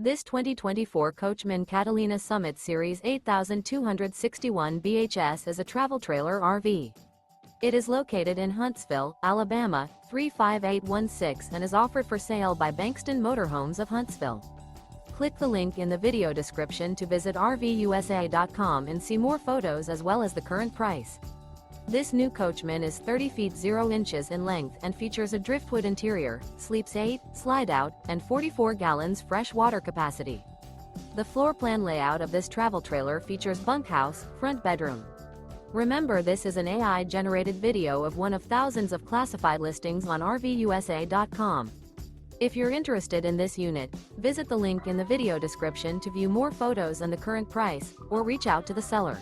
This 2024 Coachmen Catalina Summit Series 8261 BHS is a travel trailer RV. It is located in Huntsville, Alabama, 35816 and is offered for sale by Bankston Motorhomes of Huntsville. Click the link in the video description to visit RVUSA.com and see more photos as well as the current price. This new Coachmen is 30 feet 0 inches in length and features a driftwood interior, sleeps 8, slide-out, and 44 gallons fresh water capacity. The floor plan layout of this travel trailer features bunkhouse, front bedroom. Remember, this is an AI-generated video of one of thousands of classified listings on RVUSA.com. If you're interested in this unit, visit the link in the video description to view more photos and the current price, or reach out to the seller.